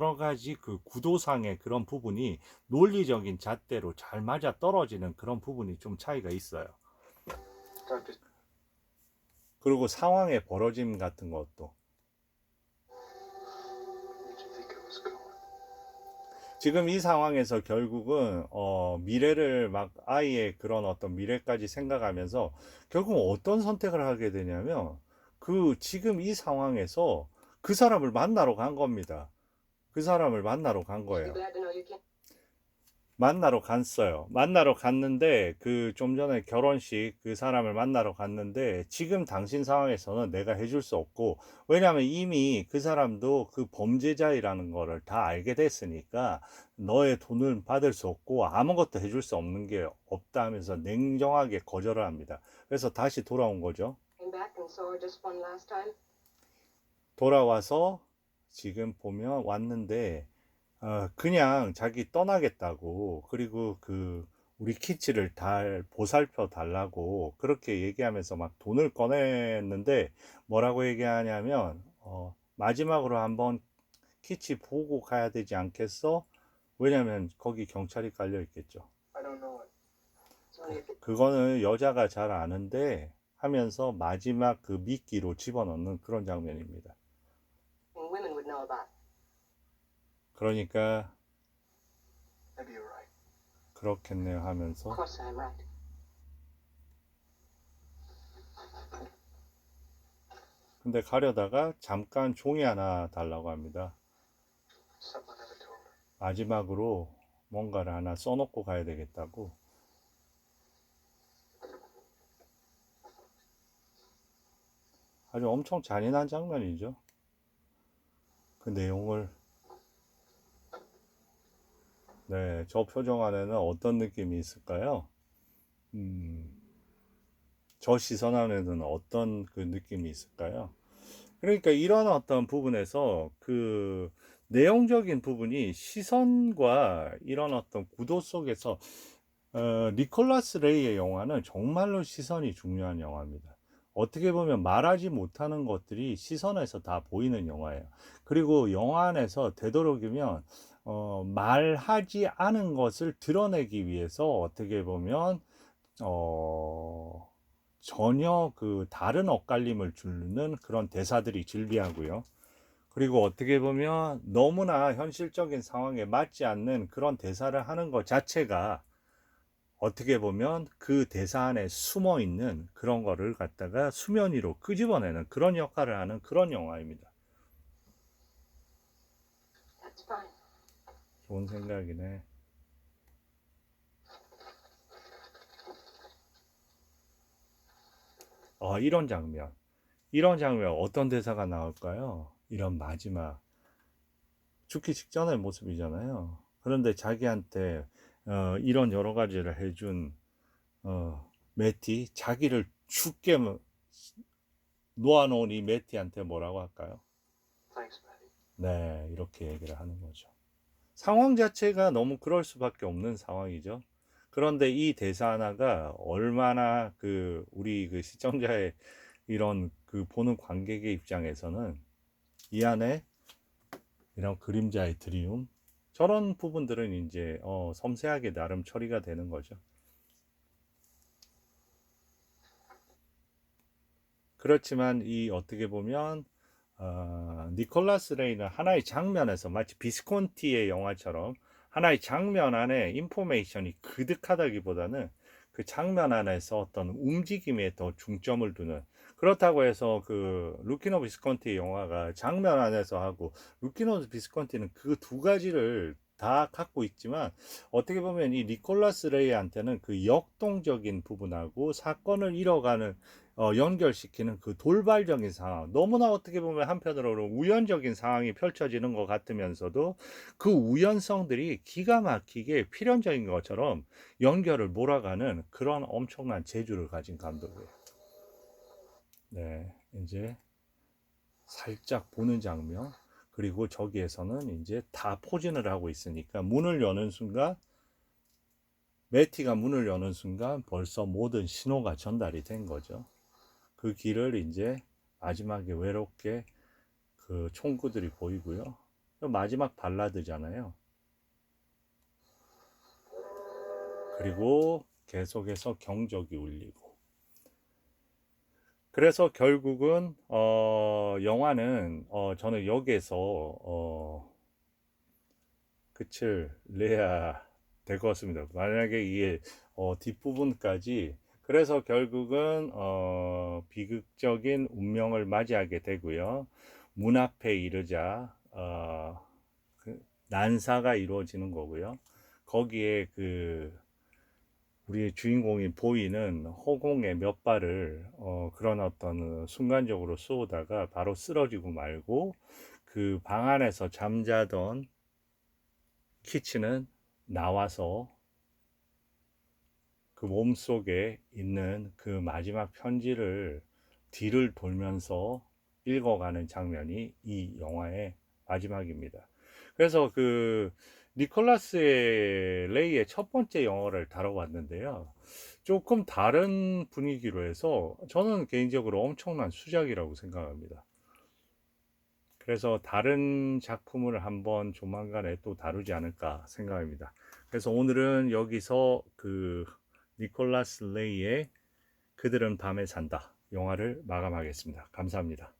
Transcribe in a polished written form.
여러 가지 그 구도상의 그런 부분이 논리적인 잣대로 잘 맞아 떨어지는 그런 부분이 좀 차이가 있어요. 그리고 상황의 벌어짐 같은 것도 지금 이 상황에서 결국은 미래를 막 아이의 그런 어떤 미래까지 생각하면서 결국 어떤 선택을 하게 되냐면 그 지금 이 상황에서 그 사람을 만나러 간 겁니다. 그 사람을 만나러 간 거예요. 만나러 갔어요. 만나러 갔는데 그 좀 전에 결혼식 그 사람을 만나러 갔는데 지금 당신 상황에서는 내가 해줄 수 없고 왜냐하면 이미 그 사람도 그 범죄자이라는 거를 다 알게 됐으니까 너의 돈을 받을 수 없고 아무것도 해줄 수 없는 게 없다 하면서 냉정하게 거절을 합니다. 그래서 다시 돌아온 거죠. 돌아와서 지금 보면 왔는데 그냥 자기 떠나겠다고 그리고 그 우리 키치를 달 보살펴 달라고 그렇게 얘기하면서 막 돈을 꺼냈는데 뭐라고 얘기하냐면 마지막으로 한번 키치 보고 가야 되지 않겠어? 왜냐면 거기 경찰이 깔려 있겠죠. 그거는 여자가 잘 아는데 하면서 마지막 그 미끼로 집어넣는 그런 장면입니다. 그러니까 그렇겠네요 하면서 근데 가려다가 잠깐 종이 하나 달라고 합니다. 마지막으로 뭔가를 하나 써놓고 가야 되겠다고. 아주 엄청 잔인한 장면이죠. 그 내용을 네, 저 표정 안에는 어떤 느낌이 있을까요? 음, 저 시선 안에는 어떤 그 느낌이 있을까요? 그러니까 이런 어떤 부분에서 그 내용적인 부분이 시선과 이런 어떤 구도 속에서 니콜라스 레이의 영화는 정말로 시선이 중요한 영화입니다. 어떻게 보면 말하지 못하는 것들이 시선에서 다 보이는 영화예요. 그리고 영화 안에서 되도록이면 말하지 않은 것을 드러내기 위해서 어떻게 보면 어, 전혀 그 다른 엇갈림을 주는 그런 대사들이 즐비하고요. 그리고 어떻게 보면 너무나 현실적인 상황에 맞지 않는 그런 대사를 하는 것 자체가 어떻게 보면 그 대사 안에 숨어 있는 그런 거를 갖다가 수면 위로 끄집어내는 그런 역할을 하는 그런 영화입니다. 좋은 생각이네. 이런 장면. 이런 장면 어떤 대사가 나올까요? 이런 마지막 죽기 직전의 모습이잖아요. 그런데 자기한테 이런 여러 가지를 해준 매티 자기를 죽게 놓아놓은 이 매티한테 뭐라고 할까요? 네, 이렇게 얘기를 하는 거죠. 상황 자체가 너무 그럴 수밖에 없는 상황이죠. 그런데 이 대사 하나가 얼마나 그 우리 그 시청자의 이런 그 보는 관객의 입장에서는 이 안에 이런 그림자의 드리움 저런 부분들은 이제 섬세하게 나름 처리가 되는 거죠. 그렇지만 이 어떻게 보면 니콜라스 레이는 하나의 장면에서 마치 비스콘티의 영화처럼 하나의 장면 안에 인포메이션이 그득하다기보다는 그 장면 안에서 어떤 움직임에 더 중점을 두는 그렇다고 해서 그 루키노 비스콘티 영화가 장면 안에서 하고 루키노 비스콘티는 그 두 가지를 다 갖고 있지만 어떻게 보면 이 니콜라스 레이한테는 그 역동적인 부분하고 사건을 이뤄가는 연결시키는 그 돌발적인 상황 너무나 어떻게 보면 한편으로는 우연적인 상황이 펼쳐지는 것 같으면서도 그 우연성들이 기가 막히게 필연적인 것처럼 연결을 몰아가는 그런 엄청난 재주를 가진 감독이에요. 네, 이제 살짝 보는 장면 그리고 저기에서는 이제 다 포진을 하고 있으니까 문을 여는 순간 매티가 문을 여는 순간 벌써 모든 신호가 전달이 된 거죠. 그 길을 이제 마지막에 외롭게 그 총구들이 보이고요. 마지막 발라드잖아요. 그리고 계속해서 경적이 울리고. 그래서 결국은 영화는 저는 여기에서 끝을 내야 될 것 같습니다. 만약에 이게 뒷부분까지 그래서 결국은 비극적인 운명을 맞이하게 되고요. 문 앞에 이르자 난사가 이루어지는 거고요. 거기에 우리의 주인공이 보이는 허공의 몇 발을 그런 어떤 순간적으로 쏘다가 바로 쓰러지고 말고 그 방 안에서 잠자던 키치는 나와서 그 몸속에 있는 그 마지막 편지를 뒤를 돌면서 읽어가는 장면이 이 영화의 마지막입니다. 그래서 니콜라스의 레이의 첫 번째 영화를 다뤄봤는데요. 조금 다른 분위기로 해서 저는 개인적으로 엄청난 수작이라고 생각합니다. 그래서 다른 작품을 한번 조만간에 또 다루지 않을까 생각합니다. 그래서 오늘은 여기서 니콜라스 레이의 그들은 밤에 산다 영화를 마감하겠습니다. 감사합니다.